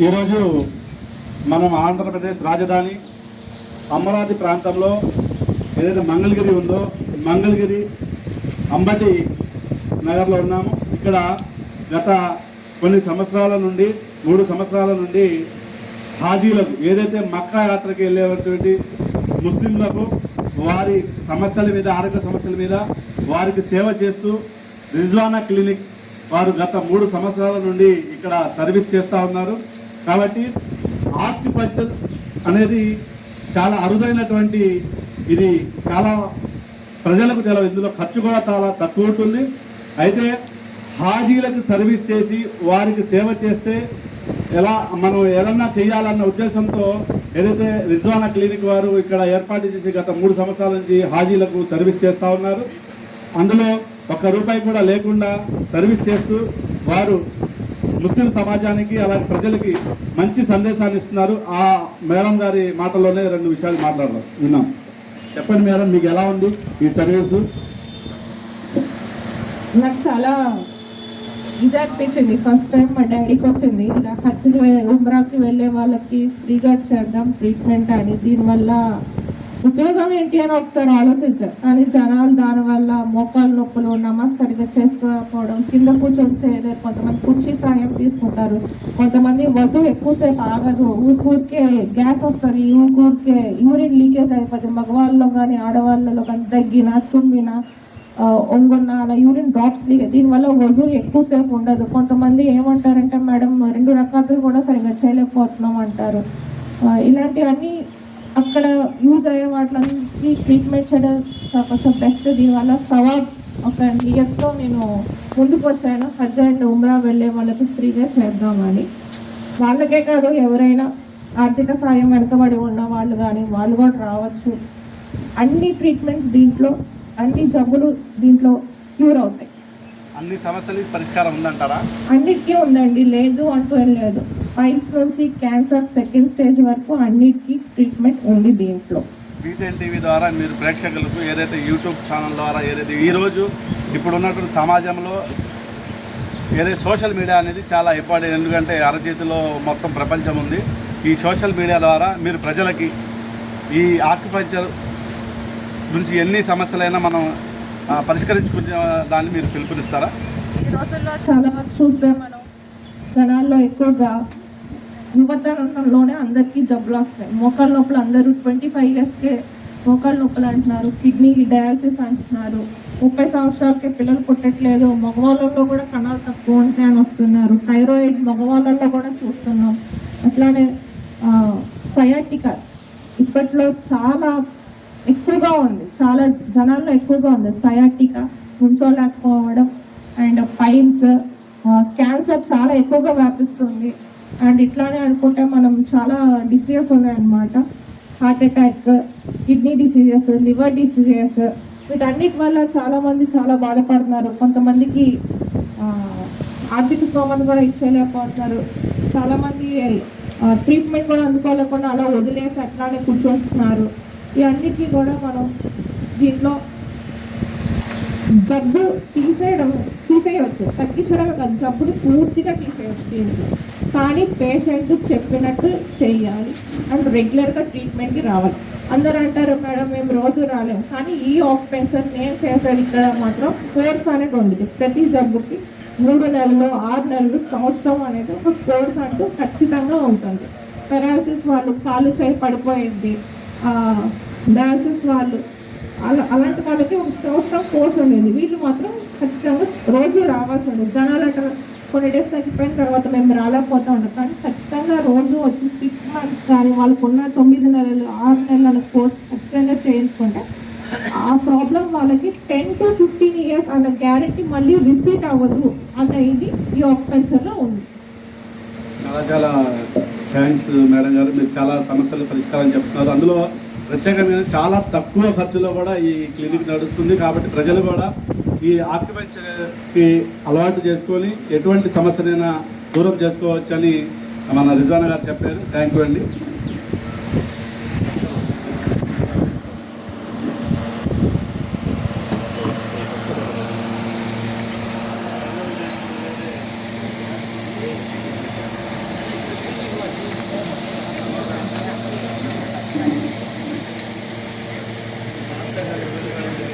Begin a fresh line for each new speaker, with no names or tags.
ఈరోజు మనం ఆంధ్రప్రదేశ్ రాజధాని అమరావతి ప్రాంతంలో ఏదైతే మంగళగిరి ఉందో మంగళగిరి అంబటి నగర్లో ఉన్నాము. ఇక్కడ గత కొన్ని సంవత్సరాల నుండి 3 సంవత్సరాల నుండి హాజీలకు ఏదైతే మక్కా యాత్రకి వెళ్ళేటువంటి ముస్లింలకు వారి సమస్యల మీద, ఆరోగ్య సమస్యల మీద వారికి సేవ చేస్తూ రిజ్వానా క్లినిక్ వారు గత 3 సంవత్సరాల నుండి ఇక్కడ సర్వీస్ చేస్తూ ఉన్నారు. కాబట్టి హార్టికల్చర్ అనేది చాలా అరుదైనటువంటి ఇది, చాలా ప్రజలకు తెలవు. ఇందులో ఖర్చు కూడా చాలా తక్కువ ఉంటుంది. అయితే హాజీలకు సర్వీస్ చేసి వారికి సేవ చేస్తే ఎలా మనం ఏదన్నా చేయాలన్న ఉద్దేశంతో ఏదైతే రిజ్వానా క్లినిక్ వారు ఇక్కడ ఏర్పాటు చేసి గత 3 సంవత్సరాల నుంచి హాజీలకు సర్వీస్ చేస్తూ ఉన్నారు. అందులో ₹1 కూడా లేకుండా సర్వీస్ చేస్తూ వారు ముస్లిం సమాజానికి అలాగే ప్రజలకి మంచి సందేశాన్ని ఇస్తున్నారు. ఆ మేడం గారి మాటల్లోనే 2 విషయాలు మాట్లాడదాం, విన్నాం. చెప్పండి మేడం, మీకు ఎలా ఉంది ఈ సర్వీసు?
నాకు చాలా ఇది అనిపించింది. ఫస్ట్ టైం మా డాడీకి వచ్చింది ఇలా హజ్కి ఉమ్రాకి వెళ్ళే వాళ్ళకి ఫ్రీగా చేద్దాం ట్రీట్మెంట్ అని. దీనివల్ల ఉపయోగం ఏంటి అని ఒకసారి ఆలోచించారు. కానీ జనాలు దానివల్ల మోకాలు నొప్పులు, నమాజ్ సరిగ్గా చేసుకోకపోవడం, కింద కూర్చొని చేయలేరు, కొంతమంది కుర్చీ సాయం తీసుకుంటారు, కొంతమంది వజు ఎక్కువసేపు ఆగదు, ఊరికే గ్యాస్ వస్తుంది, ఊరికే యూరిన్ లీకేజ్ అయిపోతుంది. మగవాళ్ళలో కానీ ఆడవాళ్ళలో కానీ దగ్గిన, తుమ్మిన, ఒంగొన్న అలా యూరిన్ డ్రాప్స్ లీక్. దీనివల్ల వజు ఎక్కువసేపు ఉండదు. కొంతమంది ఏమంటారంటే మేడం 2 రకాలు కూడా సరిగ్గా చేయలేకపోతున్నాం అంటారు. ఇలాంటివన్నీ అక్కడ యూజ్ అయ్యే వాటికి ట్రీట్మెంట్ చేయడం కొంచెం బెస్ట్. దీనివల్ల సవాబ్ ఒక నియత్తో నేను ముందుకు వచ్చాను. హజ్ అండ్ ఉమ్రా వెళ్ళే వాళ్ళకి ఫ్రీగా చేద్దామని. వాళ్ళకే కాదు, ఎవరైనా ఆర్థిక సాయం వెనుకబడి ఉన్న వాళ్ళు కానీ వాళ్ళు కూడా రావచ్చు. అన్ని ట్రీట్మెంట్స్ దీంట్లో, అన్ని జబ్బులు దీంట్లో క్యూర్ అవుతాయి.
అన్ని సమస్యలకి పరిష్కారం ఉందంటారా?
అన్నిటికీ ఉందండి, లేదు అంటూ ఏం లేదు. పైల్స్ నుంచి క్యాన్సర్ 2nd స్టేజ్ వరకు అన్నిటికీ ట్రీట్మెంట్ ఉంది దీంట్లో.
బీటెన్ టీవీ ద్వారా మీరు ప్రేక్షకులకు ఏదైతే యూట్యూబ్ ఛానల్ ద్వారా ఏదైతే ఈరోజు ఇప్పుడు ఉన్నటువంటి సమాజంలో ఏదైతే సోషల్ మీడియా అనేది చాలా ఇంపార్టెంట్. ఎందుకంటే అరచేతిలో మొత్తం ప్రపంచం ఉంది. ఈ సోషల్ మీడియా ద్వారా మీరు ప్రజలకి ఈ ఆక్యుపంచర్ నుంచి ఎన్ని సమస్యలైనా మనం పరిష్కరించుకునే దాన్ని మీరు పిలుపునిస్తారా?
ఈ రోజుల్లో చాలా వరకు చూస్తే మనం జనాల్లో ఎక్కువగా యువతరంలోనే అందరికీ జబ్బులు వస్తాయి. మోకాళ్ళ నొప్పులు అందరూ 25 ఇయర్స్కే మోకాళ్ళ నొప్పులు అంటున్నారు, కిడ్నీ డయాలసిస్ అంటున్నారు, 30 సంవత్సరాలకే పిల్లలు పుట్టట్లేదు, మగవాళ్ళలో కూడా కణాలు తక్కువ ఉంటాయని వస్తున్నారు, థైరాయిడ్ మగవాళ్ళల్లో కూడా చూస్తున్నాం. అట్లానే సయాటికా ఇప్పట్లో చాలా ఎక్కువగా ఉంది, చాలా జనాల్లో ఎక్కువగా ఉంది. సయాటికా, ఉంచోలేకపోవడం అండ్ పైల్స్, క్యాన్సర్ చాలా ఎక్కువగా వ్యాపిస్తుంది. అండ్ ఇట్లానే అనుకుంటే మనం చాలా డిసీజెస్ ఉన్నాయన్నమాట. Heart attack, kidney diseases, liver diseases, వీటన్నిటి వల్ల చాలామంది చాలా బాధపడుతున్నారు. కొంతమందికి ఆర్థిక స్తోమత కూడా ఇచ్చేయలేకపోతున్నారు. చాలామంది ట్రీట్మెంట్ కూడా అందుకోలేకుండా అలా వదిలేసి అట్లానే కూర్చొస్తున్నారు. ఈ అన్నిటికీ కూడా మనం దీంట్లో జబ్బు తీసేయవచ్చు, తగ్గించడమే కాదు, జబ్బుని పూర్తిగా తీసేయవచ్చు దీంట్లో. కానీ పేషెంట్ చెప్పినట్టు చెయ్యాలి అండ్ రెగ్యులర్గా ట్రీట్మెంట్కి రావాలి. అందరూ అంటారు మేడం మేము రోజు రాలేము, కానీ ఈ ఆక్యుపెన్షన్ నేను చేసేది ఇక్కడ మాత్రం కోర్స్ అనేది ఉంది. ప్రతి జబ్బుకి 3 నెలలు, 6 నెలలు, సంవత్సరం అనేది ఒక కోర్స్ అంటూ ఖచ్చితంగా ఉంటుంది. పెరాలసిస్ వాళ్ళు కాళ్ళు చేయి పడిపోయింది, డయాలసిస్ వాళ్ళు అలాంటి వాళ్ళకి ఒక సంవత్సరం కోర్స్ ఉండేది. వీళ్ళు మాత్రం ఖచ్చితంగా రోజు రావాల్సి ఉండేది. జనాలు అంటారు కొన్ని డేస్ తగ్గిపోయిన తర్వాత మేము రాలేకపోతూ ఉంటాం, కానీ ఖచ్చితంగా రోజు వచ్చి 6 మంత్స్ కానీ వాళ్ళకున్న 9 నెలలు, 6 నెలల కోర్స్ ఖచ్చితంగా చేయించుకుంటే ఆ ప్రాబ్లం వాళ్ళకి 10 to 15 ఇయర్స్ అన్న గ్యారెంటీ మళ్ళీ రిపీట్ అవ్వదు అన్న ఇది ఈ ఆక్యుపెన్షన్లో ఉంది.
చాలా చాలా థ్యాంక్స్ మేడం గారు, మీరు చాలా సమస్యలు పరిష్కారం చెప్తున్నారు. అందులో ప్రత్యేకంగా చాలా తక్కువ ఖర్చులో కూడా ఈ క్లినిక్ నడుస్తుంది. కాబట్టి ప్రజలు కూడా ఈ ఆక్యుపంచర్కి అలవాటు చేసుకొని ఎటువంటి సమస్యనైనా దూరం చేసుకోవచ్చని మన రిజ్వానా గారు చెప్పారు. థ్యాంక్ యూ అండి.